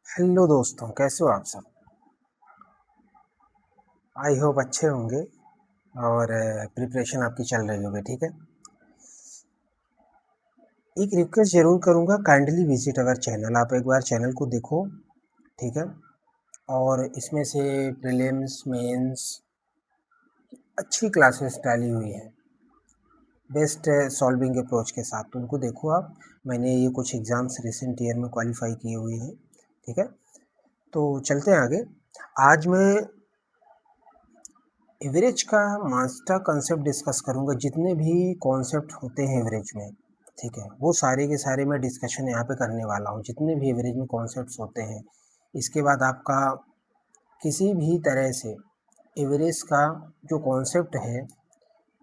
Hello दोस्तों, कैसे हो आप सब। आई होप अच्छे होंगे और प्रिपरेशन आपकी चल रही होगी। ठीक है, एक रिक्वेस्ट ज़रूर करूँगा, काइंडली विजिट अवर चैनल। आप एक बार चैनल को देखो, ठीक है। और इसमें से प्रीलिम्स मेंस अच्छी क्लासेस डाली हुई हैं बेस्ट सॉल्विंग अप्रोच के साथ, तो उनको देखो आप। मैंने ये कुछ एग्ज़ाम्स रिसेंट ईयर में क्वालिफाई किए हुए हैं, ठीक है। तो चलते हैं आगे। आज मैं एवरेज का मास्टर कंसेप्ट डिस्कस करूंगा। जितने भी कॉन्सेप्ट होते हैं एवरेज में, ठीक है, वो सारे के सारे मैं डिस्कशन यहाँ पे करने वाला हूँ। जितने भी एवरेज में कॉन्सेप्ट्स होते हैं, इसके बाद आपका किसी भी तरह से एवरेज का जो कॉन्सेप्ट है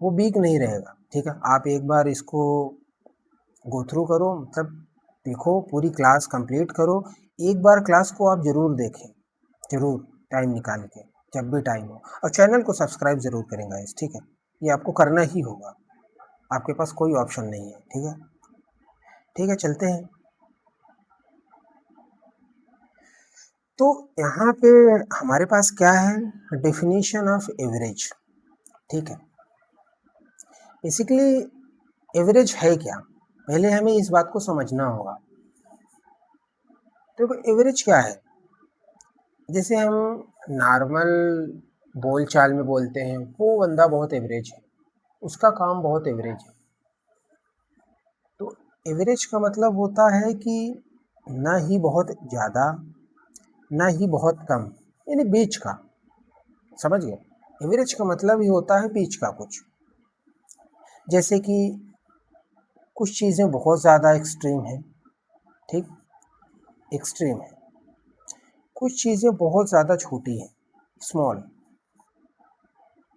वो वीक नहीं रहेगा। ठीक है, आप एक बार इसको गो थ्रू करो, मतलब देखो, पूरी क्लास कंप्लीट करो। एक बार क्लास को आप ज़रूर देखें, ज़रूर टाइम निकाल के, जब भी टाइम हो। और चैनल को सब्सक्राइब ज़रूर करें गाइस, ठीक है। ये आपको करना ही होगा, आपके पास कोई ऑप्शन नहीं है। ठीक है, ठीक है, चलते हैं। तो यहाँ पे हमारे पास क्या है, डेफिनेशन ऑफ एवरेज। ठीक है, बेसिकली एवरेज है क्या, पहले हमें इस बात को समझना होगा। देखो एवरेज क्या है, जैसे हम नॉर्मल बोल चाल में बोलते हैं, वो बंदा बहुत एवरेज है, उसका काम बहुत एवरेज है। तो एवरेज का मतलब होता है कि ना ही बहुत ज़्यादा, ना ही बहुत कम, यानी बीच का। समझ गए, एवरेज का मतलब ही होता है बीच का कुछ। जैसे कि कुछ चीज़ें बहुत ज़्यादा एक्सट्रीम हैं, ठीक, एक्सट्रीम है। कुछ चीज़ें बहुत ज़्यादा छोटी हैं, स्मॉल।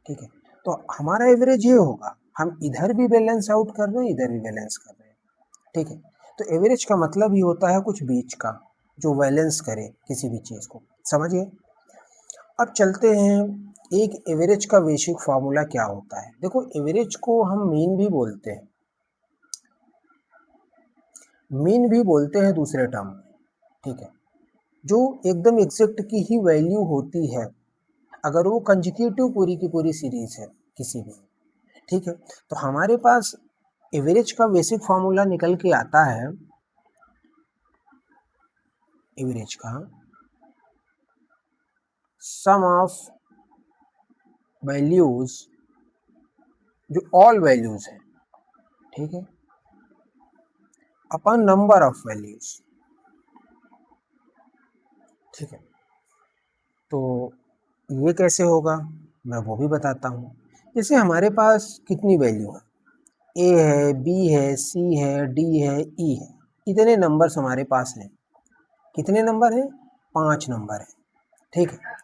ठीक है, तो हमारा एवरेज ये होगा, हम इधर भी बैलेंस आउट कर रहे हैं, इधर भी बैलेंस कर रहे हैं। ठीक है, तो एवरेज का मतलब ही होता है कुछ बीच का, जो बैलेंस करे किसी भी चीज़ को। समझिए, अब चलते हैं, एक एवरेज का बेसिक फार्मूला क्या होता है। देखो एवरेज को हम मीन भी बोलते हैं, मीन भी बोलते हैं दूसरे टर्म में। ठीक है, जो एकदम एग्जैक्ट की ही वैल्यू होती है, अगर वो कंजिक्यूटिव पूरी की पूरी सीरीज है किसी भी। ठीक है, तो हमारे पास एवरेज का बेसिक फार्मूला निकल के आता है, एवरेज का सम ऑफ वैल्यूज, जो ऑल वैल्यूज है, ठीक है, अपॉन नंबर ऑफ वैल्यूज। ठीक है, तो ये कैसे होगा, मैं वो भी बताता हूँ। जैसे हमारे पास कितनी वैल्यू है, ए है, बी है, सी है, डी है, ई है, इतने नंबर्स हमारे पास हैं। कितने नंबर हैं, 5 नंबर है। ठीक है,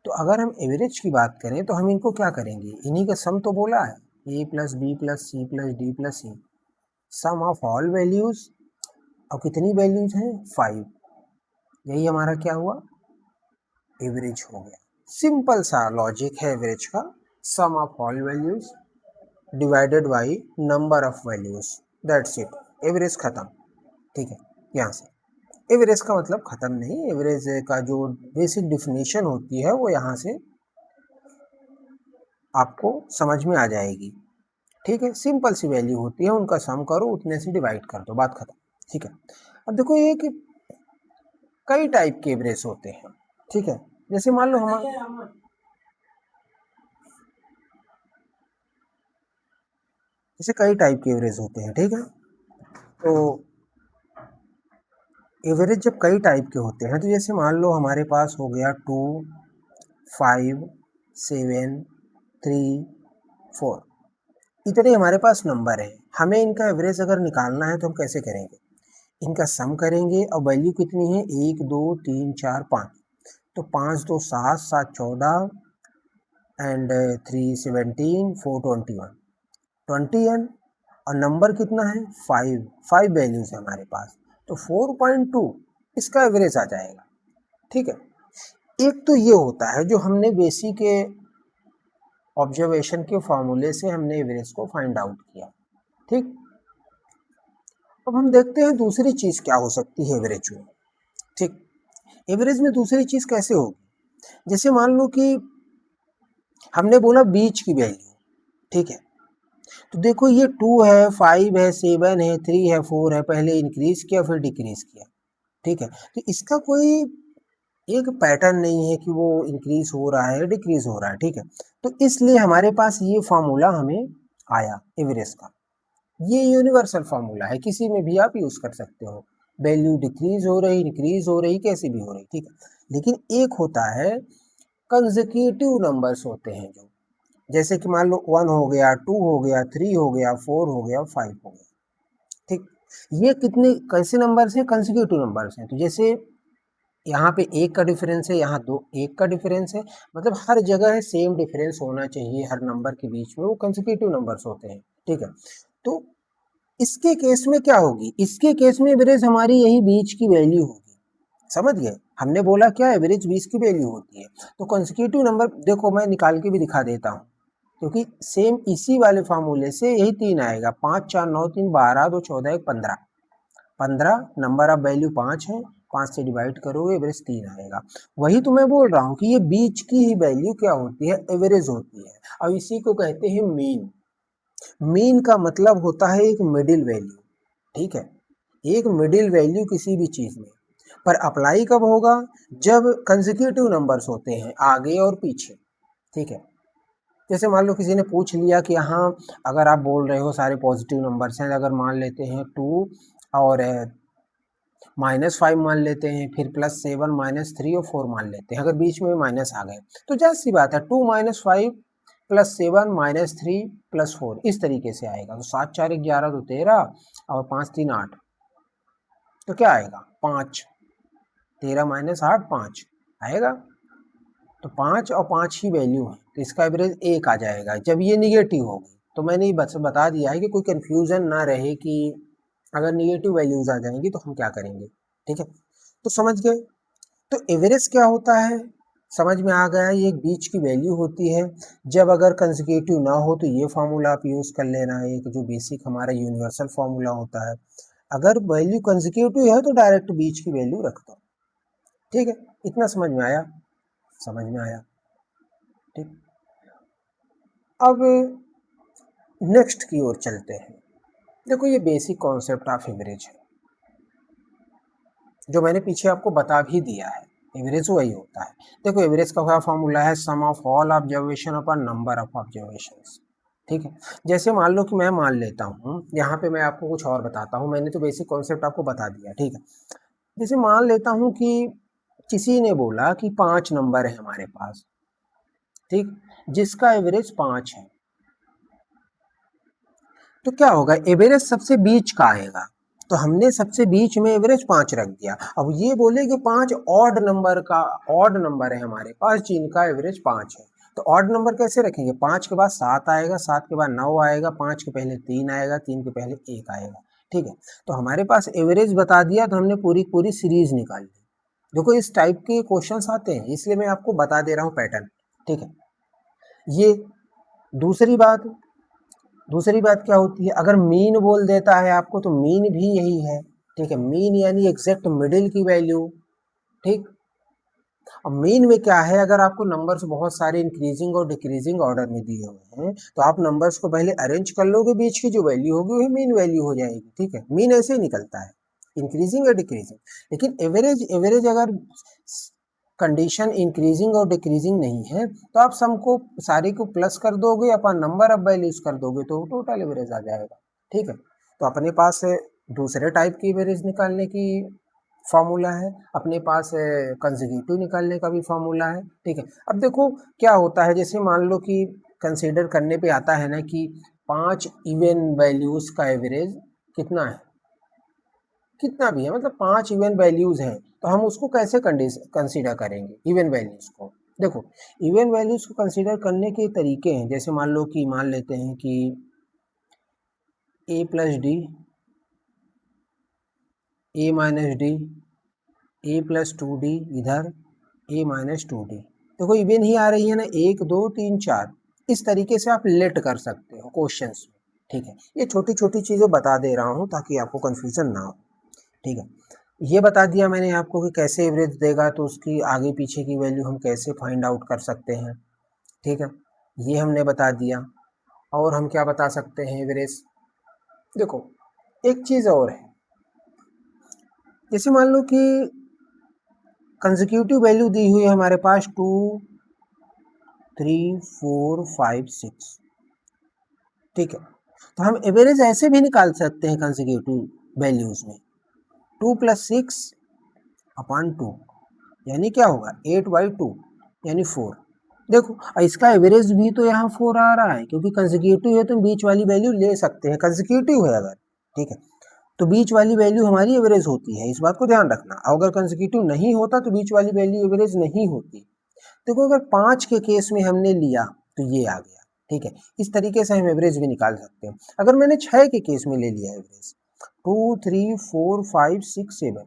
तो अगर हम एवरेज की बात करें तो हम इनको क्या करेंगे, इन्हीं का सम तो बोला है, A plus B plus C plus D plus E, sum of all values. और कितनी वैल्यूज हैं, 5। यही हमारा क्या हुआ, एवरेज हो गया। सिंपल सा लॉजिक है एवरेज का, sum of all values divided by number of values, that's it, average खत्म। ठीक है, यहाँ से एवरेज का मतलब खत्म नहीं, एवरेज का जो बेसिक डिफिनेशन होती है वो यहाँ से आपको समझ में आ जाएगी। ठीक है, सिंपल सी वैल्यू होती है, उनका सम करो, उतने से डिवाइड कर दो, बात खत्म। ठीक है, अब देखो ये कि कई टाइप के एवरेज होते हैं। ठीक है, जैसे मान लो हम, जैसे कई टाइप के एवरेज होते हैं। ठीक है, तो एवरेज जब कई टाइप के होते हैं, तो जैसे मान लो हमारे पास हो गया 2, 5, 7, 3, 4, इतने हमारे पास नंबर है। हमें इनका एवरेज अगर निकालना है तो हम कैसे करेंगे, इनका सम करेंगे। और वैल्यू कितनी है, 1, 2, 3, 4, 5, तो 5 2 7, 7 14 एंड 3 17, 4 21, 20n। और नंबर कितना है, 5, 5 वैल्यूज है हमारे पास, तो 4.2 इसका एवरेज आ जाएगा। ठीक है, एक तो ये होता है जो हमने बेसिक ऑब्जर्वेशन के फॉर्मूले से हमने एवरेज को फाइंड आउट किया। ठीक, अब हम देखते हैं दूसरी चीज क्या हो सकती है एवरेज में। ठीक, एवरेज में दूसरी चीज कैसे होगी, जैसे मान लो कि हमने बोला बीच की वैल्यू, ठीक है, तो देखो ये 2 है, 5 है, 7 है, 3 है, 4 है, पहले इंक्रीज किया फिर डिक्रीज किया, ठीक है, तो इसका कोई एक पैटर्न नहीं है कि वो इंक्रीज हो रहा है डिक्रीज हो रहा है, ठीक है, तो इसलिए हमारे पास ये फॉर्मूला हमें आया एवरेज का। ये यूनिवर्सल फॉर्मूला है, किसी में भी आप यूज कर सकते हो, वैल्यू डिक्रीज हो रही इंक्रीज हो रही कैसी भी हो रही, ठीक है। लेकिन एक होता है कंसेक्यूटिव नंबर्स होते हैं, जो जैसे कि मान लो 1 हो गया, 2 हो गया, 3 हो गया, 4 हो गया, 5 हो गया, ठीक। ये कितने कैसे नंबर्स हैं, कंसेक्यूटिव नंबर्स हैं, तो जैसे यहाँ पे एक का डिफरेंस है, यहाँ दो एक का डिफरेंस है, मतलब हर जगह सेम डिफरेंस होना चाहिए हर नंबर के बीच में, वो कंसेक्यूटिव नंबर्स होते हैं, ठीक है। तो इसके केस में क्या होगी, इसके केस में एवरेज हमारी यही बीच की वैल्यू होगी, समझ गए, हमने बोला क्या एवरेज बीच की वैल्यू होती है, तो कंसेक्यूटिव नंबर देखो मैं निकाल के भी दिखा देता हूँ, क्योंकि सेम इसी वाले फार्मूले से यही 3 आएगा, 5 4 9 3 12 2 14 1 15, 15 नंबर ऑफ वैल्यू 5 है, 5 से डिवाइड करोगे एवरेज 3 आएगा। वही तो मैं बोल रहा हूँ कि ये बीच की ही वैल्यू क्या होती है, एवरेज होती है, और इसी को कहते हैं मीन। मीन का मतलब होता है एक मिडिल वैल्यू, ठीक है, एक मिडिल वैल्यू किसी भी चीज में, पर अप्लाई कब होगा, जब कंसेक्यूटिव नंबर्स होते हैं आगे और पीछे, ठीक है। जैसे मान लो किसी ने पूछ लिया कि हाँ अगर आप बोल रहे हो सारे पॉजिटिव नंबर्स हैं, अगर मान लेते हैं 2 और -5 मान लेते हैं, फिर +7 -3 और 4 मान लेते हैं, अगर बीच में माइनस आ गए तो जाहिर सी बात है 2 - 5 +7 -3 +4 इस तरीके से आएगा, तो 7 4 11 तो 13 और 5 3 8, तो क्या आएगा 5, 13 - 8 5 आएगा, तो 5 और 5 ही वैल्यू है, तो इसका एवरेज 1 आ जाएगा जब ये निगेटिव होगी। तो मैंने बस बता दिया है कि कोई कंफ्यूजन ना रहे कि अगर निगेटिव वैल्यूज आ जाएंगी तो हम क्या करेंगे, ठीक है, तो समझ गए। तो एवरेज क्या होता है, समझ में आ गया, ये एक बीच की वैल्यू होती है, जब अगर कंसेक्यूटिव ना हो तो ये फार्मूला आप यूज कर लेना, एक जो बेसिक हमारा यूनिवर्सल फार्मूला होता है, अगर वैल्यू कंसेक्यूटिव है तो डायरेक्ट बीच की वैल्यू रख दो, ठीक है, इतना समझ में आया, समझ में आया, ठीक। अब नेक्स्ट की ओर चलते हैं, देखो ये बेसिक कॉन्सेप्ट ऑफ एवरेज है जो मैंने पीछे आपको बता भी दिया है, एवरेज वही होता है। देखो एवरेज का क्या फॉर्मूला है, sum of all observation upon number of observations, ठीक है। जैसे मान लो कि मैं मान लेता हूँ, यहाँ पे मैं आपको कुछ और बताता हूँ, मैंने तो बेसिक कॉन्सेप्ट आपको बता दिया, ठीक है। जैसे मान लेता हूँ कि किसी ने बोला कि 5 नंबर है हमारे पास, ठीक, जिसका एवरेज 5 है, तो क्या होगा, एवरेज सबसे बीच का आएगा, तो हमने सबसे बीच में एवरेज 5 रख दिया। अब ये बोले कि 5 ऑड नंबर का, ऑड नंबर है हमारे पास जिनका एवरेज 5 है, तो ऑड नंबर कैसे रखेंगे, 5 के बाद 7 आएगा, 7 के बाद 9 आएगा, 5 के पहले 3 आएगा, 3 के पहले 1 आएगा, ठीक है। तो हमारे पास एवरेज बता दिया, तो हमने पूरी पूरी सीरीज निकाल ली। देखो इस टाइप के क्वेश्चंस आते हैं, इसलिए मैं आपको बता दे रहा हूँ पैटर्न, ठीक है। ये दूसरी बात, दूसरी बात क्या होती है, अगर मीन बोल देता है आपको तो मीन भी यही है, ठीक है, मीन यानी एग्जैक्ट मिडिल की वैल्यू, ठीक। अब मीन में क्या है, अगर आपको नंबर्स बहुत सारे इंक्रीजिंग और डिक्रीजिंग ऑर्डर में दिए हुए हैं तो आप नंबर्स को पहले अरेंज कर लोगे, बीच की जो वैल्यू होगी वही मीन वैल्यू हो जाएगी, ठीक है, मीन ऐसे ही निकलता है, इंक्रीजिंग या डिक्रीजिंग। लेकिन एवरेज, एवरेज अगर कंडीशन इंक्रीजिंग और डिक्रीजिंग नहीं है तो आप सम को सारे को प्लस कर दोगे, अपन नंबर ऑफ वैल्यूज कर दोगे तो टोटल एवरेज आ जाएगा, ठीक है। तो अपने पास दूसरे टाइप की एवरेज निकालने की फॉर्मूला है, अपने पास कंसेक्यूटिव निकालने का भी फॉर्मूला है, ठीक है। अब देखो क्या होता है, जैसे मान लो कि कंसीडर करने पे आता है ना कि 5 इवन वैल्यूज का एवरेज कितना है, कितना भी है, मतलब 5 इवन वैल्यूज हैं, तो हम उसको कैसे कंसीडर करेंगे इवन वैल्यूज को। देखो इवन वैल्यूज को कंसीडर करने के तरीके हैं, जैसे मान लो कि मान लेते हैं कि a plus D, a minus D, a plus 2d इधर, a माइनस 2d, देखो इवन ही आ रही है ना, 1 2 3 4, इस तरीके से आप लेट कर सकते हो क्वेश्चंस में, ठीक है। ये छोटी छोटी चीजें बता दे रहा हूँ ताकि आपको कंफ्यूजन ना हो, ठीक है। ये बता दिया मैंने आपको कि कैसे एवरेज देगा, तो उसकी आगे पीछे की वैल्यू हम कैसे फाइंड आउट कर सकते हैं। ठीक है, ये हमने बता दिया। और हम क्या बता सकते हैं एवरेज, देखो एक चीज़ और है, जैसे मान लो कि कंसेक्यूटिव वैल्यू दी हुई है हमारे पास 2 3 4 5 6। ठीक है, तो हम एवरेज ऐसे भी निकाल सकते हैं कंसेक्यूटिव वैल्यूज में, 2 + 6 अपॉन 2, यानी क्या होगा 8/2 यानी 4। देखो इसका एवरेज भी तो यहाँ 4 आ रहा है, क्योंकि कंसेक्यूटिव है तो बीच वाली वैल्यू ले सकते हैं, कंसेक्यूटिव है अगर, ठीक है, तो बीच वाली वैल्यू हमारी एवरेज होती है, इस बात को ध्यान रखना। अगर कंसेक्यूटिव नहीं होता तो बीच वाली वैल्यू एवरेज नहीं होती। देखो अगर 5 के केस में हमने लिया तो ये आ गया। ठीक है, इस तरीके से हम एवरेज भी निकाल सकते हैं। अगर मैंने 6 के केस में ले लिया एवरेज, 2 3 4 5 6 7,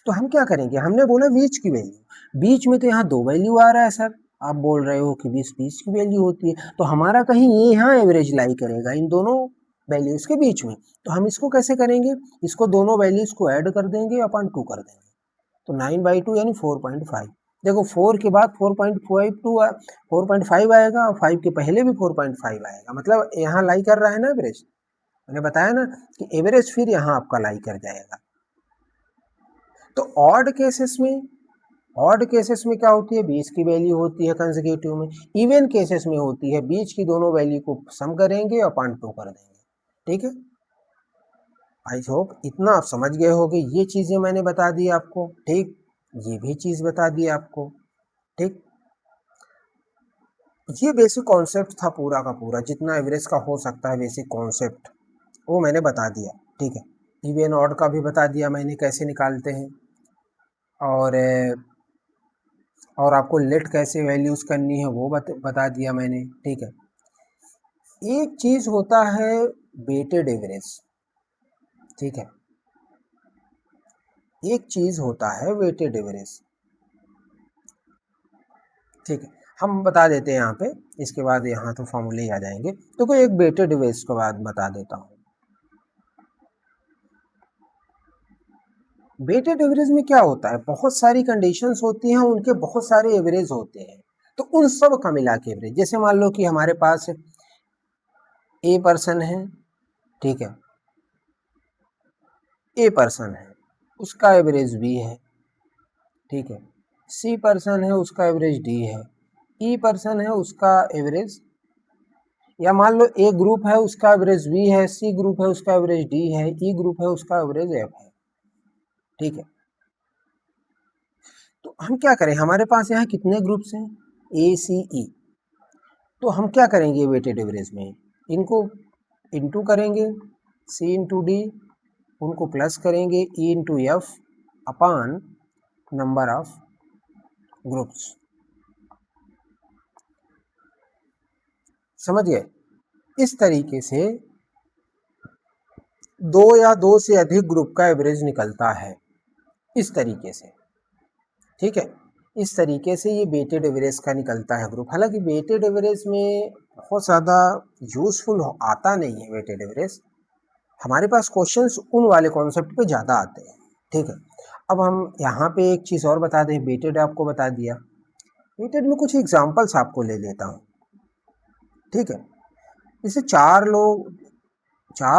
तो हम क्या करेंगे, हमने बोला बीच की वैल्यू, बीच में तो यहाँ 2 वैल्यू आ रहा है सर, आप बोल रहे हो कि 20 की वैल्यू होती है, तो हमारा कहीं ये यहाँ एवरेज लाई करेगा इन दोनों वैल्यूज के बीच में। तो हम इसको कैसे करेंगे, इसको दोनों वैल्यूज को ऐड कर देंगे अपॉन 2 कर देंगे, तो 9/2 यानी 4.5। देखो 4 के बाद 4.5 आएगा और 5 के पहले भी 4.5 आएगा, मतलब यहाँ लाई कर रहा है ना एवरेज। मैंने बताया ना कि एवरेज फिर यहाँ आपका लाई कर जाएगा। तो ऑड केसेस में क्या होती है, बीच की वैल्यू होती है कंसेक्यूटिव में, इवन केसेस में होती है बीच की दोनों वैल्यू को सम करेंगे और अपॉन 2 कर देंगे। ठीक है, आई होप इतना आप समझ गए होगे, ये चीजें मैंने बता दी आपको। ठीक, ये भी चीज बता दी आपको। ठीक, ये बेसिक कॉन्सेप्ट था पूरा का पूरा, जितना एवरेज का हो सकता है बेसिक कॉन्सेप्ट वो मैंने बता दिया। ठीक है, इवन ऑड का भी बता दिया मैंने कैसे निकालते हैं, और आपको लेट कैसे वैल्यूज करनी है वो बता दिया मैंने। ठीक है, एक चीज होता है वेटेड एवरेज। ठीक है, एक चीज होता है वेटेड एवरेज। ठीक है, हम बता देते हैं यहाँ पे, इसके बाद यहाँ तो फॉर्मूले ही आ जाएंगे। तो कोई एक वेटेड एवरेज के बाद बता देता हूँ। वेटेड एवरेज में क्या होता है, बहुत सारी कंडीशंस होती हैं, उनके बहुत सारे एवरेज होते हैं, तो उन सब का मिला के एवरेज। जैसे मान लो कि हमारे पास ए पर्सन है, ठीक है, ए पर्सन है उसका एवरेज बी है, ठीक है, सी पर्सन है उसका एवरेज डी है, ई पर्सन है उसका एवरेज, या मान लो ए ग्रुप है उसका एवरेज बी है, सी ग्रुप है उसका एवरेज डी है, ई ग्रुप है उसका एवरेज एफ है। ठीक है, तो हम क्या करें, हमारे पास यहाँ कितने ग्रुप्स हैं, ए सी ई, तो हम क्या करेंगे वेटेड एवरेज में, इनको इंटू करेंगे, सी इंटू डी, उनको प्लस करेंगे E into F upon number of groups. समझ गए, इस तरीके से दो या दो से अधिक ग्रुप का एवरेज निकलता है, इस तरीके से। ठीक है, इस तरीके से ये वेटेड एवरेज का निकलता है ग्रुप। हालांकि वेटेड एवरेज में बहुत ज़्यादा यूजफुल आता नहीं है वेटेड एवरेज, हमारे पास क्वेश्चंस उन वाले कॉन्सेप्ट पे ज़्यादा आते हैं। ठीक है, अब हम यहाँ पे एक चीज़ और बता दें, वेटेड आपको बता दिया, वेटेड में कुछ एग्जांपल्स आपको ले लेता हूँ। ठीक है, जैसे चार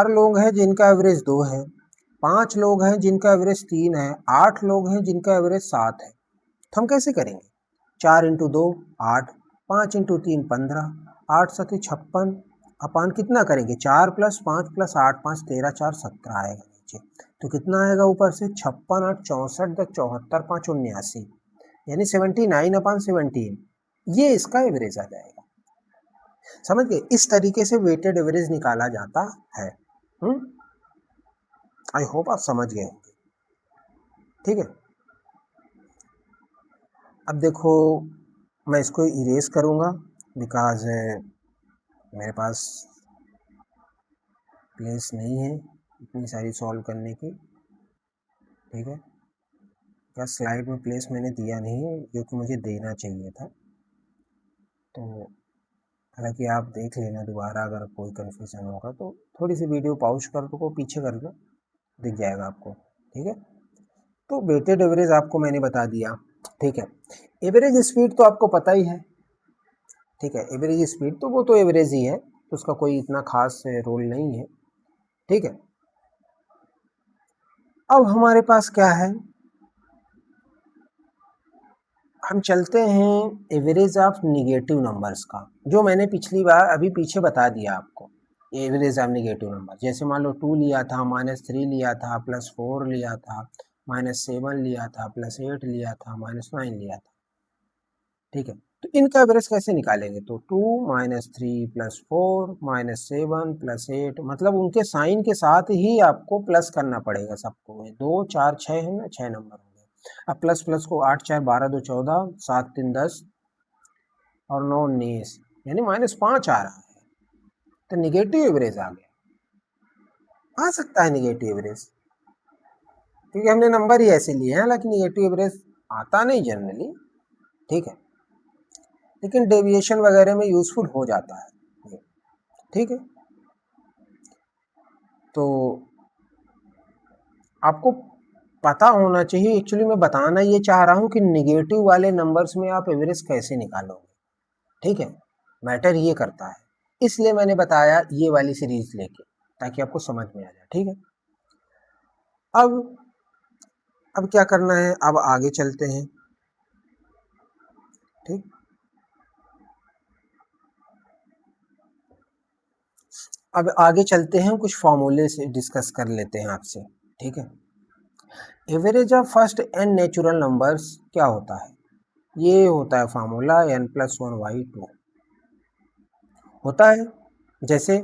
लोग हैं जिनका एवरेज 2 है, 5 लोग हैं जिनका एवरेज 3 है, 8 लोग हैं जिनका एवरेज 7 है। तो हम कैसे करेंगे, 4 इंटू 2 8, 5 इंटू 3 15, 8 7 56 अपान कितना करेंगे, 4 + 5 + 8 5 13 4 17 आएगा नीचे, तो कितना आएगा ऊपर से 56 8 64 10 74 5 79, यानी 79/17, ये इसका एवरेज आ जाएगा। समझ गए, इस तरीके से वेटेड एवरेज निकाला जाता है। आई होप आप समझ गए होंगे। ठीक है, अब देखो मैं इसको इरेज करूंगा, बिकॉज मेरे पास प्लेस नहीं है इतनी सारी सॉल्व करने की। ठीक है, क्या स्लाइड में प्लेस मैंने दिया नहीं है, जो कि मुझे देना चाहिए था। तो हालांकि आप देख लेना दोबारा, अगर कोई कन्फ्यूजन होगा तो थोड़ी सी वीडियो पॉज कर दो, पीछे कर दो, दिख जाएगा आपको। ठीक है, तो वेटेड एवरेज आपको मैंने बता दिया, ठीक है। एवरेज स्पीड तो आपको पता ही है, ठीक है। एवरेज स्पीड तो वो तो एवरेज ही है, तो उसका कोई इतना खास रोल नहीं है, ठीक है। अब हमारे पास क्या है, हम चलते हैं एवरेज ऑफ निगेटिव नंबर्स का, जो मैंने पिछली बार अभी पीछे बता दिया आपको। एवरेज ऑफ निगेटिव नंबर, जैसे मान लो 2 लिया था, -3 लिया था, +4 लिया था, -7 लिया था, +8 लिया था, -9 लिया था, ठीक है। तो इनका एवरेज कैसे निकालेंगे, तो 2 -3 +4 -7 +8, मतलब उनके साइन के साथ ही आपको प्लस करना पड़ेगा सबको। 2 4 6 है ना, 6 नंबर हो गए। अब प्लस प्लस को 8 4 12 2 14 7 3 10 और 9 19, यानी -5 आ रहा है, तो निगेटिव एवरेज आ गया। आ सकता है निगेटिव एवरेज, क्योंकि हमने नंबर ही ऐसे लिए हैं, हालांकि निगेटिव एवरेज आता नहीं जनरली, ठीक है, लेकिन डेविएशन वगैरह में यूजफुल हो जाता है, ठीक है। तो आपको पता होना चाहिए, एक्चुअली मैं बताना ये चाह रहा हूँ कि निगेटिव वाले नंबर्स में आप एवरेज कैसे निकालोगे, ठीक है, मैटर ये करता है, इसलिए मैंने बताया ये वाली सीरीज लेके, ताकि आपको समझ में आ जाए, ठीक है। अब क्या करना है, अब आगे चलते हैं, ठीक। अब आगे चलते हैं, कुछ फॉर्मूले से डिस्कस कर लेते हैं आपसे, ठीक है। Average of first N natural numbers क्या होता है, ये होता है फार्मूला n+1/2 होता है। जैसे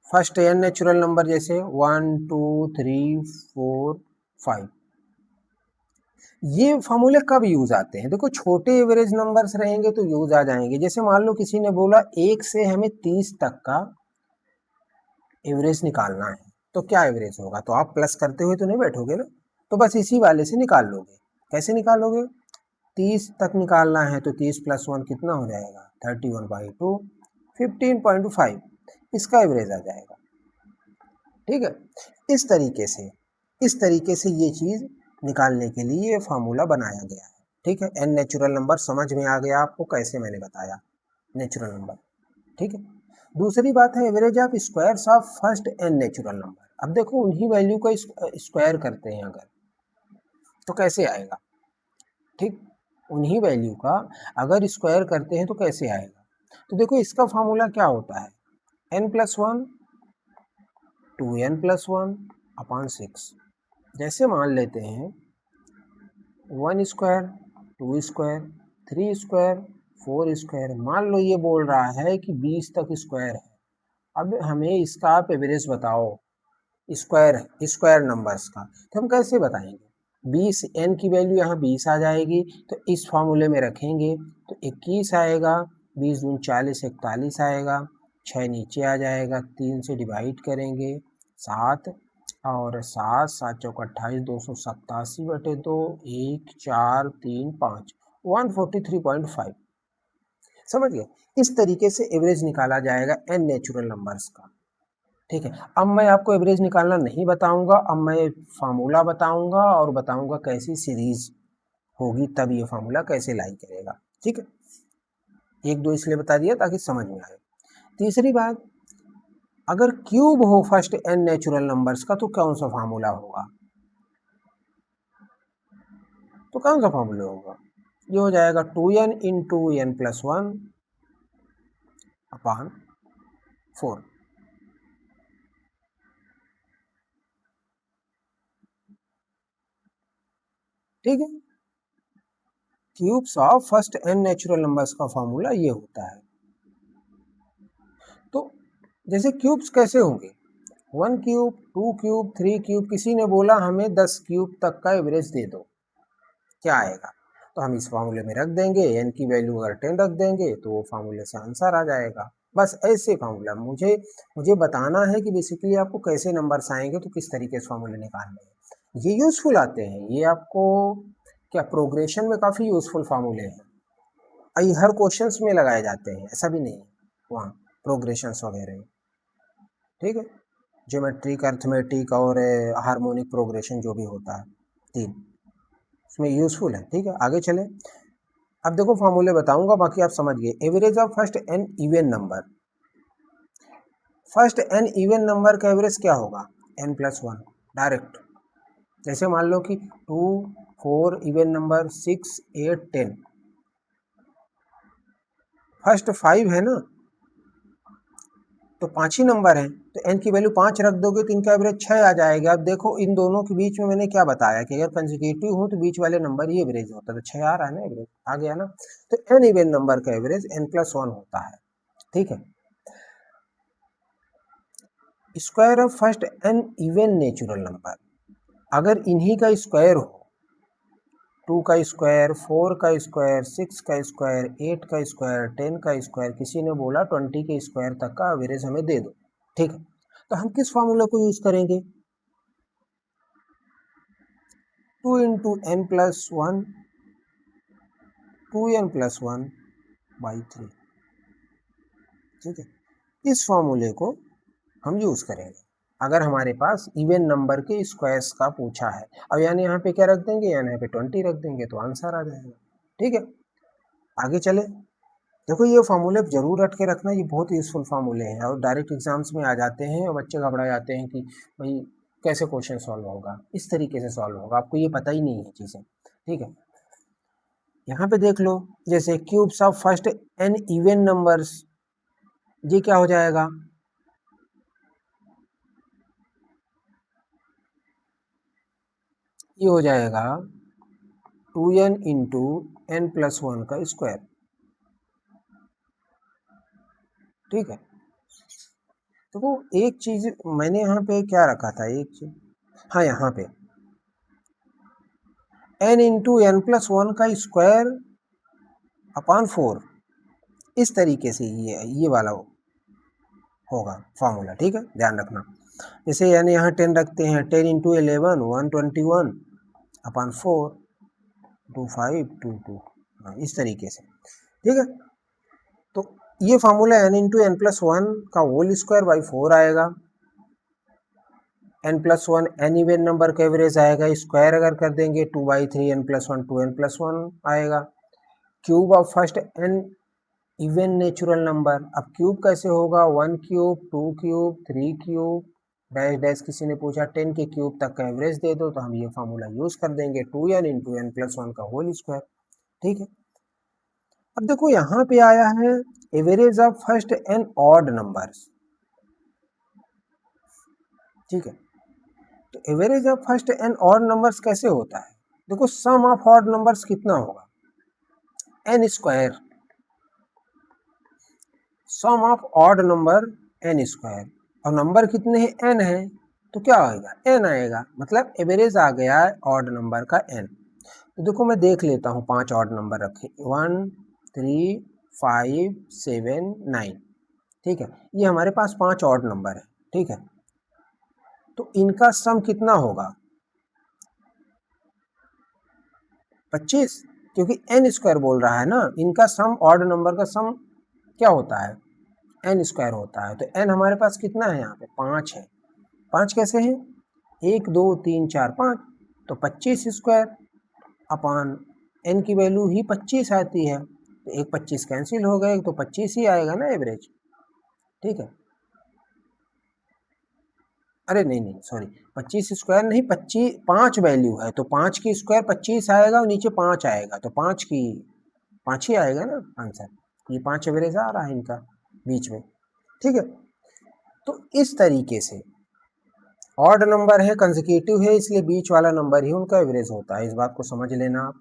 फर्स्ट एन नेचुरल नंबर, जैसे 1 2 3 4 5, ये फार्मूले कब यूज आते हैं, देखो छोटे एवरेज नंबर्स रहेंगे तो यूज आ जाएंगे। जैसे मान लो किसी ने बोला 1 से हमें 30 तक का एवरेज निकालना है, तो क्या एवरेज होगा, तो आप प्लस करते हुए तो नहीं बैठोगे ना, तो बस इसी वाले से निकाल लोगे। कैसे निकालोगे, 30 तक निकालना है तो 30 + 1 कितना हो जाएगा, 31/2, 15.5, इसका एवरेज आ जाएगा, ठीक है। इस तरीके से ये चीज निकालने के लिए ये फार्मूला बनाया गया है, ठीक है। एन नेचुरल नंबर समझ में आ गया आपको, कैसे मैंने बताया नेचुरल नंबर, ठीक है। दूसरी बात है average of squares of first N natural number. अब देखो उन्हीं वैल्यू का स्क्वायर करते हैं अगर, तो कैसे आएगा, ठीक, उन्हीं वैल्यू का अगर स्क्वायर करते हैं तो कैसे आएगा, तो देखो इसका फॉर्मूला क्या होता है, n+1 2n+1/6। जैसे मान लेते हैं 1 स्क्वायर 2 स्क्वायर 3 स्क्वायर 4 स्क्वायर, मान लो ये बोल रहा है कि 20 तक स्क्वायर है। अब हमें इसका आप एवरेज बताओ, स्क्वायर स्क्वायर नंबर्स का, तो हम कैसे बताएंगे, 20 n की वैल्यू यहाँ 20 आ जाएगी, तो इस फॉर्मूले में रखेंगे तो 21 आएगा, 20 दूनी 40 41 आएगा, 6 नीचे आ जाएगा, 3 से डिवाइड करेंगे 7, और 7 7 चौक 28, 287/2, 1 4 3 5, 143.5, समझ गए। इस तरीके से एवरेज निकाला जाएगा एन नेचुरल नंबर्स का, ठीक है। अब मैं आपको एवरेज निकालना नहीं बताऊंगा, अब मैं फार्मूला बताऊंगा और बताऊंगा कैसी सीरीज होगी, तब ये फार्मूला कैसे लाई करेगा, ठीक है। एक दो इसलिए बता दिया ताकि समझ में आए। तीसरी बात, अगर क्यूब हो फर्स्ट एन नेचुरल नंबर्स का तो कौन सा फार्मूला होगा, तो कौन सा फार्मूला होगा, ये हो जाएगा 2n × n+1/4, ठीक है। Cubes of first N natural numbers का फार्मूला ये होता है। तो जैसे क्यूब्स कैसे होंगे, 1 क्यूब 2 क्यूब 3 क्यूब, किसी ने बोला हमें 10 क्यूब तक का एवरेज दे दो, क्या आएगा, तो हम इस फार्मूले में रख देंगे, एन की वैल्यू अगर 10 रख देंगे तो वो फार्मूले से आंसर आ जाएगा। बस ऐसे फार्मूला मुझे बताना है कि बेसिकली आपको कैसे नंबर्स आएंगे, तो किस तरीके से फार्मूले निकालने हैं, ये यूजफुल आते हैं, ये आपको क्या प्रोग्रेशन में काफ़ी यूजफुल फार्मूले हैं, ये हर क्वेश्चंस में लगाए जाते हैं, ऐसा भी नहीं है, वहाँ प्रोग्रेशंस वगैरह, ठीक है, ज्योमेट्रिक अर्थमेटिक और हार्मोनिक प्रोग्रेशन जो भी होता है, 3, इसमें यूजफुल है। ठीक है, आगे चले। अब देखो फॉर्मूले बताऊंगा, बाकी आप समझ गए। Average of first N even number, first N even number का एवरेज क्या होगा? n+1 direct. जैसे मान लो कि 2, 4 इवन नंबर, 6, 8, 10, फर्स्ट 5 है ना, तो 5 ही नंबर है, तो n की वैल्यू 5 रख दोगे तो इनका एवरेज 6 आ जाएगा। अब देखो इन दोनों के बीच में मैंने क्या बताया कि अगर कंसेक्यूटिव हो तो बीच वाले नंबर ही एवरेज होता है, तो 6 आ रहा है ना, एवरेज आ गया ना। तो n इवन नंबर का एवरेज n+1 होता है। ठीक है, square of first n even natural number, अगर इन्हीं का स्क्वायर हो, 2 का स्क्वायर, 4 का स्क्वायर, 6 का स्क्वायर, 8 का स्क्वायर, 10 का स्क्वायर, किसी ने बोला 20 के स्क्वायर तक का एवरेज हमें दे दो। ठीक है, तो हम किस फॉर्मूला को यूज करेंगे? 2 इंटू एन प्लस 1, 2n+1/3। ठीक है, इस फॉर्मूले को हम यूज करेंगे अगर हमारे पास इवन नंबर के स्क्वायर्स का पूछा है। अब यानी यहाँ पे क्या रख देंगे, यानी यहाँ पे 20 रख देंगे तो आंसर आ जाएगा। ठीक है, आगे चले। देखो ये फॉर्मूले जरूर रट के रखना, ये बहुत यूजफुल फॉर्मूले हैं और डायरेक्ट एग्जाम्स में आ जाते हैं और बच्चे घबरा जाते हैं कि भाई कैसे क्वेश्चन सॉल्व होगा, इस तरीके से सॉल्व होगा, आपको ये पता ही नहीं है चीज़ें। ठीक है, यहाँ पे देख लो, जैसे cubes of first N even numbers, ये क्या हो जाएगा? ये हो जाएगा 2n इंटू n+1 का स्क्वायर। ठीक है, तो वो एक चीज मैंने यहाँ पे क्या रखा था, एक चीज, हाँ यहाँ पे n इंटू n+1 का स्क्वायर अपॉन 4, इस तरीके से ये वाला होगा फॉर्मूला। ठीक है, ध्यान रखना। जैसे यानी यहाँ 10 रखते हैं, 10 इंटू 11 121 अपॉन 4 2522, हाँ इस तरीके से। ठीक है, तो ये फॉर्मूला n इंटू n+1 का होल स्क्वायर बाई 4 आएगा। n+1 n इवन नंबर का एवरेज आएगा, स्क्वायर अगर कर देंगे 2/3 n+1 2n+1 आएगा। Cube of first n even natural number, अब क्यूब कैसे होगा? 1 cube, 2 cube, 3 cube, dash dash, किसी ने पूछा 10 के क्यूब तक का एवरेज दे दो, तो हम ये फॉर्मूला यूज कर देंगे 2n इंटू n+1 का होल स्क्वायर। ठीक है, अब देखो यहाँ पे आया है average of first n odd numbers. ठीक है, तो average of first n odd numbers कैसे होता है? देखो सम ऑफ ऑड नंबर्स कितना होगा? n square, sum of odd number n square, और नंबर कितने हैं? n है, तो क्या आएगा? n आएगा, मतलब एवरेज आ गया है ऑड नंबर का n। तो देखो मैं देख लेता हूँ, 5 ऑड नंबर रखे, 1 3 5 7 9। ठीक है, ये हमारे पास 5 ऑड नंबर है। ठीक है, तो इनका सम कितना होगा? 25, क्योंकि n स्क्वायर बोल रहा है ना, इनका सम ऑड नंबर का सम क्या होता है? n स्क्वायर होता है। तो n हमारे पास कितना है? यहाँ पे 5 है। 5 कैसे है? 1 2 3 4 5, तो 25 स्क्वायर अपॉन n की वैल्यू ही 25 आती है, तो एक 25 कैंसिल हो गए, तो 25 ही आएगा ना एवरेज। ठीक है, अरे नहीं नहीं सॉरी, 25 स्क्वायर नहीं, 25 5 वैल्यू है, तो 5 की स्क्वायर 25 आएगा और नीचे 5 आएगा, तो 5 की 5 ही आएगा ना आंसर। ये 5 एवरेज आ रहा है इनका बीच में। ठीक है, तो इस तरीके से ऑड नंबर है, कंसेक्यूटिव है, इसलिए बीच वाला नंबर ही उनका एवरेज होता है, इस बात को समझ लेना आप।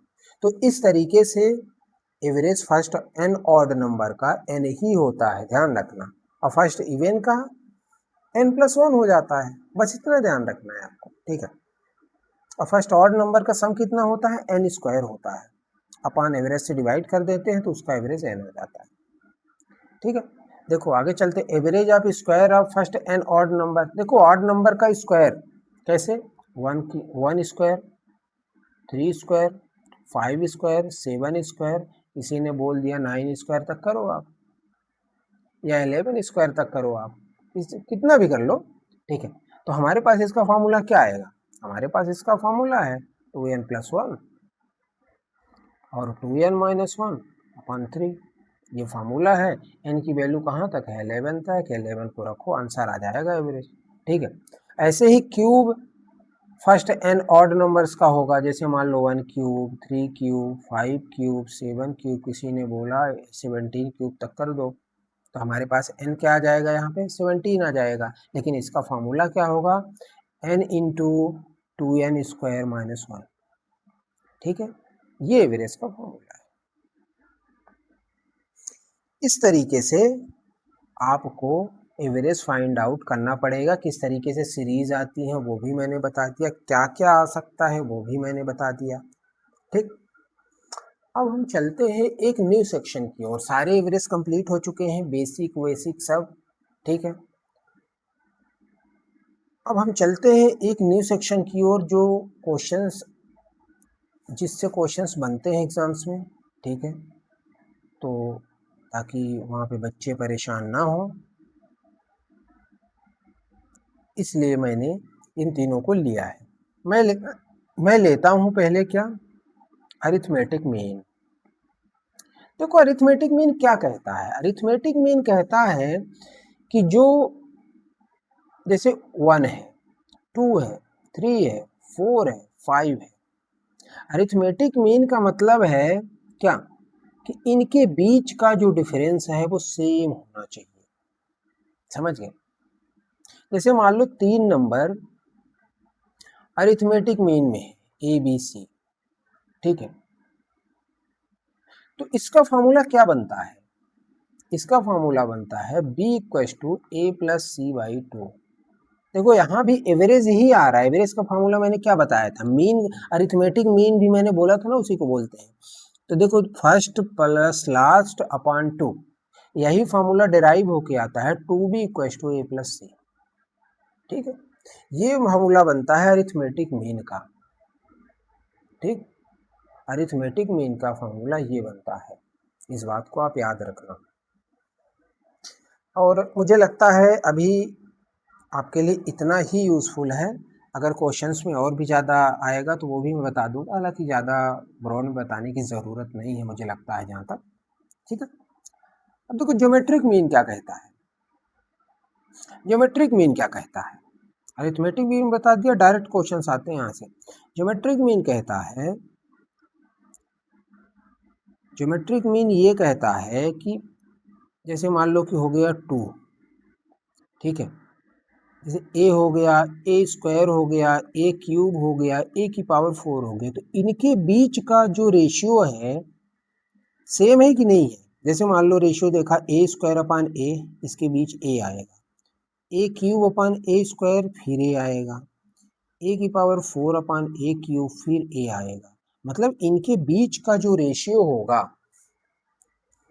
तो इस तरीके से average first N odd number का एन ही होता है, ध्यान रखना, और फर्स्ट इवन का n+1 हो जाता है, बस इतना ध्यान रखना है आपको। ठीक है, और फर्स्ट ऑड नंबर का सम कितना होता है? n स्क्वायर होता है, अपॉन एवरेज से डिवाइड कर देते हैं तो उसका एवरेज n हो जाता है। ठीक है, देखो आगे चलते, average of square of first N odd number. देखो ऑड नंबर का स्क्वायर कैसे? 1 स्क्वायर, 3 स्क्वायर, 5 स्क्वायर, 7 स्क्वायर, किसी ने बोल दिया 9 स्क्वायर तक करो आप, या 11 स्क्वायर तक करो आप, कितना भी कर लो। ठीक है, तो हमारे पास इसका फॉर्मूला क्या आएगा? हमारे पास इसका फॉर्मूला है 2n + 1 और 2n - 1/3। ये फार्मूला है। n की वैल्यू कहाँ तक है, 11 तक। 11 को रखो, आंसर आ जाएगा एवरेज। ठीक है। ऐसे ही cube first n odd numbers का होगा, जैसे मान लो 1 क्यूब, 3 क्यूब, 5 क्यूब, 7 क्यूब, किसी ने बोला 17 क्यूब तक कर दो, तो हमारे पास n क्या आ जाएगा, यहाँ पे 17 आ जाएगा। लेकिन इसका फॉर्मूला क्या होगा, n इंटू 2n² - 1। ठीक है, ये एवरेज का फॉर्मूला है। इस तरीके से आपको एवरेज फाइंड आउट करना पड़ेगा। किस तरीके से सीरीज आती है वो भी मैंने बता दिया, क्या क्या आ सकता है वो भी मैंने बता दिया। ठीक, अब हम चलते हैं एक न्यू सेक्शन की ओर। सारे एवरेज कंप्लीट हो चुके हैं, बेसिक वेसिक सब। ठीक है, अब हम चलते हैं एक न्यू सेक्शन की ओर, जो क्वेश्चंस, जिससे क्वेश्चंस बनते हैं एग्जाम्स में। ठीक है, तो ताकि वहाँ पे बच्चे परेशान ना हो, इसलिए मैंने इन तीनों को लिया है। मैं लेता हूँ पहले क्या, अरिथमेटिक मीन। देखो अरिथमेटिक मीन क्या कहता है, अरिथमेटिक मीन कहता है कि जो जैसे 1 है, 2 है, 3 है, 4 है, 5 है, अरिथमेटिक मीन का मतलब है क्या, कि इनके बीच का जो डिफरेंस है वो सेम होना चाहिए। समझ गए। जैसे मान लो 3 नंबर अरिथमेटिक मीन में है ABC। ठीक है, तो इसका फॉर्मूला क्या बनता है, इसका फॉर्मूला बनता है B = A + C/2। देखो यहाँ भी एवरेज ही आ रहा है। एवरेज का फॉर्मूला मैंने क्या बताया था, मीन, अरिथमेटिक मीन भी मैंने बोला था ना, उसी को बोलते हैं। तो देखो फर्स्ट प्लस लास्ट अपॉन 2, यही फॉर्मूला डिराइव होके आता है 2B = A + C। ठीक है, ये फॉर्मूला बनता है अरिथमेटिक मीन का। ठीक, अरिथमेटिक मीन का फॉर्मूला ये बनता है, इस बात को आप याद रखना। और मुझे लगता है अभी आपके लिए इतना ही यूज़फुल है। अगर क्वेश्चंस में और भी ज़्यादा आएगा तो वो भी मैं बता दूंगा, हालांकि ज़्यादा ब्रॉड में बताने की ज़रूरत नहीं है मुझे लगता है जहाँ तक। ठीक है, अब देखो ज्योमेट्रिक मीन क्या कहता है। ज्योमेट्रिक मीन क्या कहता है, अरिथमेटिक मीन बता दिया, डायरेक्ट क्वेश्चंस आते हैं यहाँ से। ज्योमेट्रिक मीन कहता है, ज्योमेट्रिक मीन ये कहता है कि जैसे मान लो कि हो गया 2। ठीक है, जैसे a हो गया, A² हो गया, A³ हो गया, A⁴ हो गया, तो इनके बीच का जो रेशियो है सेम है कि नहीं है। जैसे मान लो रेशियो देखा A²/A, इसके बीच A आएगा, A³/A² फिर A आएगा, A⁴/A³ फिर A आएगा। मतलब इनके बीच का जो रेशियो होगा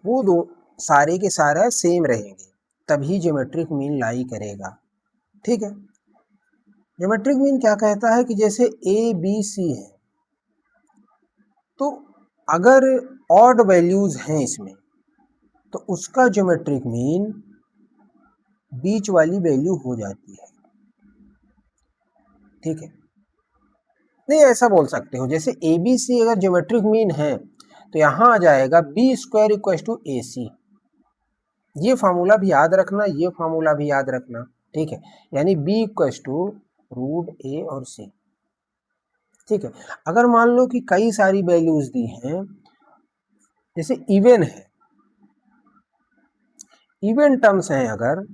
वो दो सारे के सारा सेम रहेंगे, तभी ज्योमेट्रिक मीन लाई करेगा। ठीक है, ज्योमेट्रिक मीन क्या कहता है कि जैसे ABC है, तो अगर ऑड वैल्यूज हैं इसमें, तो उसका ज्योमेट्रिक मीन बीच वाली वैल्यू हो जाती है। ठीक है, नहीं ऐसा बोल सकते हो, जैसे ABC अगर ज्योमेट्रिक मीन है तो यहाँ आ जाएगा B² = AC। ये फार्मूला भी याद रखना, ये फार्मूला भी याद रखना। ठीक है, यानी B = √A और C। ठीक है, अगर मान लो कि कई सारी वैल्यूज दी हैं, जैसे इवन है, इवन टर्म्स हैं, अगर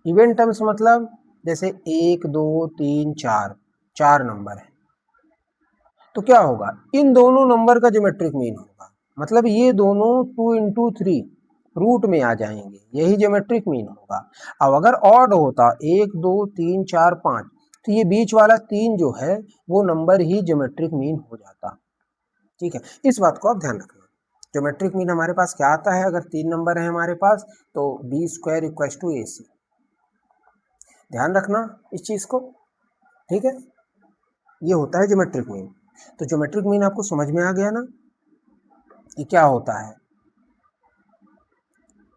इवन टर्म्स मतलब जैसे 1 2 3 4, 4 नंबर है, तो क्या होगा, इन दोनों नंबर का ज्योमेट्रिक मीन होगा। मतलब ये दोनों 2 × 3 रूट में आ जाएंगे, यही ज्योमेट्रिक मीन होगा। अब अगर ऑड होता 1 2 3 4 5, तो ये बीच वाला 3 जो है वो नंबर ही ज्योमेट्रिक मीन हो जाता। ठीक है, इस बात को आप ध्यान रखना। ज्योमेट्रिक मीन हमारे पास क्या आता है, अगर 3 नंबर है हमारे पास तो B² = AC। ध्यान रखना इस चीज को। ठीक है, ये होता है ज्योमेट्रिक मीन। तो ज्योमेट्रिक मीन आपको समझ में आ गया ना कि क्या होता है।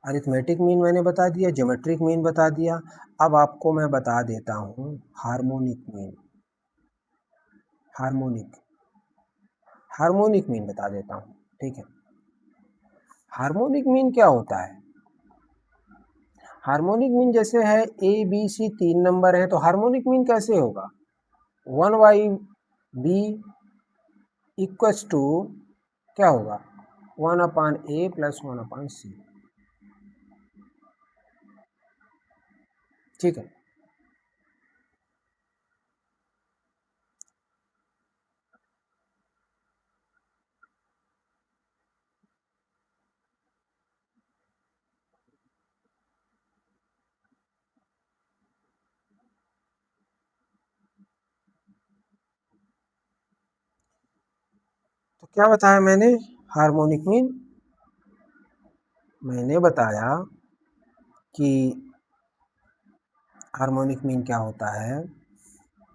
अरिथमेटिक मीन मैंने बता दिया, ज्योमेट्रिक मीन बता दिया। अब आपको मैं बता देता हूँ harmonic mean. Harmonic, harmonic mean बता देता हूँ, ठीक है। हार्मोनिक मीन क्या होता है? हार्मोनिक मीन जैसे है ए बी सी 3 नंबर है, तो हार्मोनिक मीन कैसे होगा? 1/b इक्वल्स टू क्या होगा? 1/a प्लस 1/c, ठीक है। तो क्या बताया मैंने? हार्मोनिक मीन मैंने बताया कि हार्मोनिक मीन क्या होता है?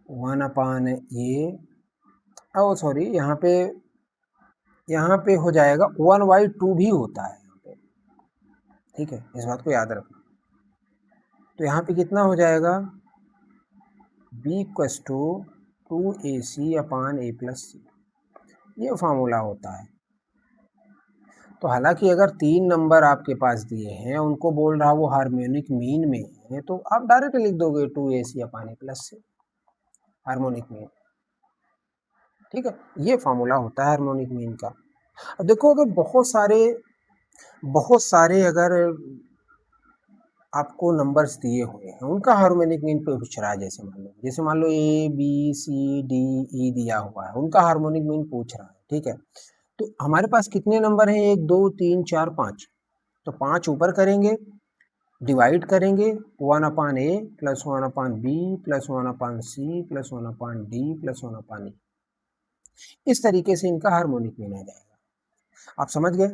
1/a, ओ सॉरी, यहाँ पे हो जाएगा 1/2 भी होता है यहाँ पे, ठीक है, इस बात को याद रखना। तो यहाँ पे कितना हो जाएगा? b इक्वल्स टू 2ac/a+c, ये फॉर्मूला होता है। तो हालांकि अगर 3 नंबर आपके पास दिए हैं, उनको बोल रहा वो हार्मोनिक मीन में है, तो आप डायरेक्ट लिख दोगे 2ac/a+c, हार्मोनिक मीन, ठीक है। ये फॉर्मूला होता है हार्मोनिक मीन का। अब देखो, अगर बहुत सारे अगर आपको नंबर्स दिए हुए हैं, उनका हार्मोनिक मीन पे पूछ रहा है, जैसे मान लो A B C D E दिया हुआ है, उनका हार्मोनिक मीन पूछ रहा है, ठीक है। तो हमारे पास कितने नंबर हैं? 1 2 3 4 5, तो 5 ऊपर करेंगे, डिवाइड करेंगे 1/a plus 1/b plus 1/c plus 1/d plus 1/e, इस तरीके से इनका हार्मोनिक मीन आ जाएगा। आप समझ गए?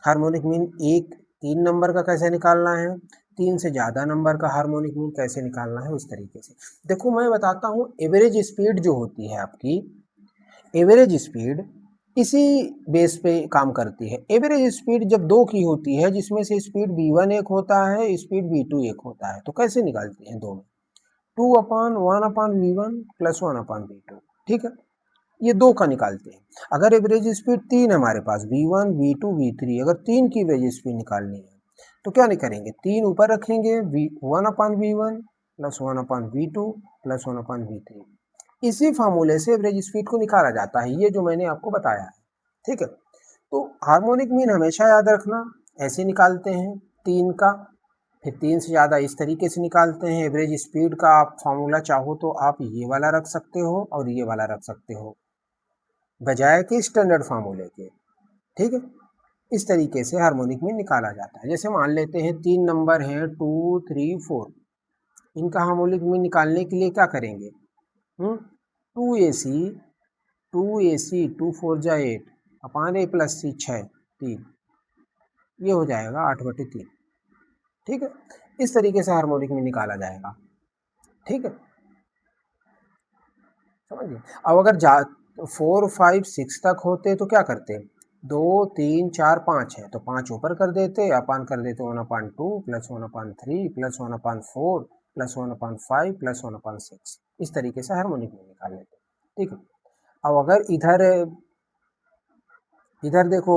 हार्मोनिक मीन 3 नंबर का कैसे निकालना है, 3 से ज़्यादा नंबर का हार्मोनिक मीन कैसे निकालना है, उस तरीके से। देखो, मैं बताता हूँ, एवरेज स्पीड जो होती है आपकी, एवरेज स्पीड इसी बेस पे काम करती है। एवरेज स्पीड जब 2 की होती है, जिसमें से स्पीड v1 एक होता है, स्पीड v2 एक होता है, तो कैसे निकालते हैं? 2 में 2/1/v1 प्लस 1/v2, ठीक है, ये 2 का निकालते हैं। अगर एवरेज स्पीड 3 हमारे पास, v1 v2 v3, अगर 3 की एवरेज स्पीड निकालनी है, तो क्या नहीं करेंगे? 3 ऊपर रखेंगे, 1/v1 plus 1/v2 plus 1/v3, इसी फार्मूले से एवरेज स्पीड को निकाला जाता है, ये जो मैंने आपको बताया है, ठीक है। तो हार्मोनिक मीन हमेशा याद रखना, ऐसे निकालते हैं 3 का, फिर 3 से ज़्यादा इस तरीके से निकालते हैं। एवरेज स्पीड का आप फार्मूला चाहो तो आप ये वाला रख सकते हो और ये वाला रख सकते हो, बजाय के स्टैंडर्ड फार्मूले के, ठीक है। इस तरीके से हार्मोनिक मीन निकाला जाता है। जैसे मान लेते हैं 3 नंबर हैं 2 3 4, इनका हार्मोनिक मीन निकालने के लिए क्या करेंगे? 2ac 2 4 जा 8/a+c 6 3, ये हो जाएगा 8/3, ठीक है। इस तरीके से हार्मोनिक मीन निकाला जाएगा, ठीक है, समझिए। अब अगर 4 5 6 तक होते तो क्या करते? 2 3 4 5 है, तो 5 ऊपर कर देते, अपान कर देते 1/2 प्लस 1/3 प्लस 1/4 प्लस 1/5 प्लस 1/6, इस तरीके से हार्मोनिक मीन निकाल लेते, ठीक है। अब अगर इधर देखो,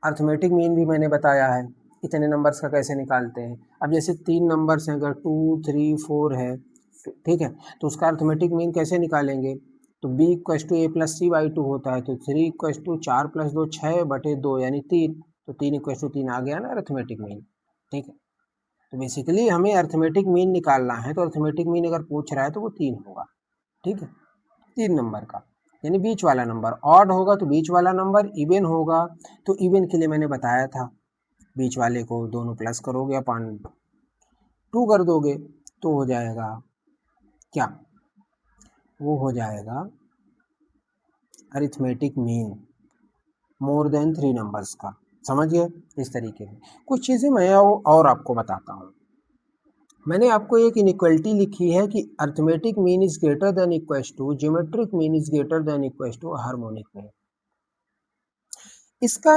अर्थमेटिक मीन भी मैंने बताया है, इतने नंबर्स का कैसे निकालते हैं। अब जैसे 3 नंबर्स हैं, अगर 2 3 4 है, ठीक है, तो उसका अर्थमेटिक मीन कैसे निकालेंगे? तो b इक्वल्स टू a+c/2 होता है, तो 3 इक्वल्स टू 4 + 2 6/2 यानी 3, तो 3 इक्वल्स टू 3 आ गया ना अर्थमेटिक मीन, ठीक है। तो बेसिकली हमें अर्थमेटिक मीन निकालना है, तो अर्थमेटिक मीन अगर पूछ रहा है तो वो 3 होगा, ठीक है, 3 नंबर का, यानी बीच वाला नंबर। ऑड होगा तो बीच वाला नंबर, इवन होगा तो इवन के लिए मैंने बताया था, बीच वाले को दोनों प्लस करोगे, अपान 2 कर दोगे, तो हो जाएगा क्या? वो हो जाएगा arithmetic mean more than 3 numbers का, समझ गए? इस तरीके से कुछ चीज़ें मैं और आपको बताता हूँ। मैंने आपको एक इनइक्वालिटी लिखी है कि arithmetic mean is greater than equals to geometric mean is greater than equals to harmonic mean. इसका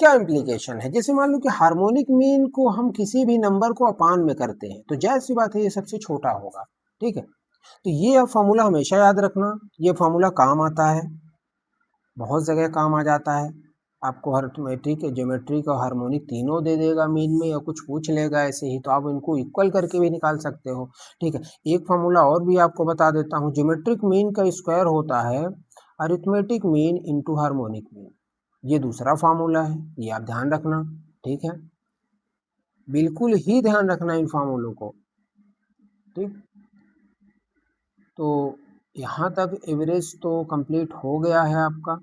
क्या इम्प्लीकेशन है? जैसे मान लो कि हार्मोनिक मीन को हम किसी भी नंबर को अपान में करते हैं, तो जाहिर सी बात है ये सबसे छोटा होगा, ठीक है। तो ये अब फॉर्मूला हमेशा याद रखना, ये फॉर्मूला काम आता है, बहुत जगह काम आ जाता है। आपको अरिथमेटिक, ज्योमेट्रिक और हार्मोनिक तीनों दे देगा मीन में, या कुछ पूछ लेगा ऐसे ही, तो आप इनको इक्वल करके भी निकाल सकते हो। ठीक है, एक फॉर्मूला और भी आपको बता देता हूँ, ज्योमेट्रिक मीन का स्क्वायर होता है arithmetic mean into harmonic mean. ये दूसरा फार्मूला है, ये आप ध्यान रखना। ठीक है, बिल्कुल ही ध्यान रखना इन फार्मूलों को। ठीक, तो यहाँ तक एवरेज तो कंप्लीट हो गया है आपका,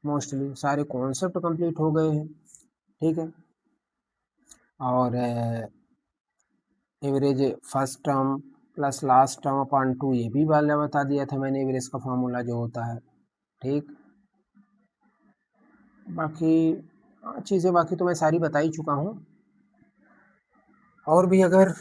मोस्टली सारे कॉन्सेप्ट कंप्लीट हो गए हैं। ठीक है, और average first term plus last term upon 2 ये भी वाला बता दिया था मैंने, एवरेज का फार्मूला जो होता है। ठीक, बाकी चीज़ें बाकी तो मैं सारी बता ही चुका हूँ। और भी अगर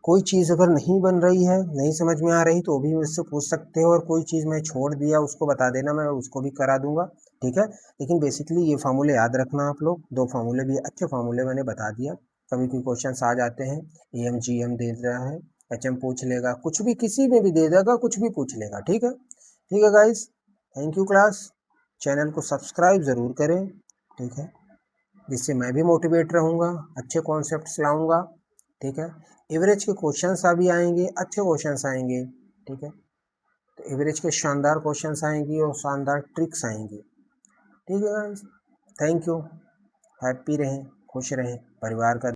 कोई चीज़ अगर नहीं बन रही है, नहीं समझ में आ रही, तो भी मुझसे पूछ सकते हो, और कोई चीज़ मैं छोड़ दिया उसको बता देना, मैं उसको भी करा दूंगा। ठीक है, लेकिन बेसिकली ये फार्मूले याद रखना आप लोग, दो फार्मूले भी अच्छे फार्मूले मैंने बता दिया। कभी कोई क्वेश्चन आ जाते हैं, एम जी एम दे रहा है, एच एम पूछ लेगा, कुछ भी किसी में भी दे देगा, कुछ भी पूछ लेगा। ठीक है, ठीक है guys, thank you class. Channel को सब्सक्राइब ज़रूर करें। ठीक है, जिससे मैं भी मोटिवेट रहूँगा, अच्छे कॉन्सेप्ट्स लाऊंगा। ठीक है, एवरेज के क्वेश्चंस अभी आएंगे, अच्छे क्वेश्चंस आएंगे। ठीक है, तो एवरेज के शानदार क्वेश्चंस आएंगे और शानदार ट्रिक्स आएंगे। ठीक है गाइस, थैंक यू। हैप्पी रहें, खुश रहें, परिवार का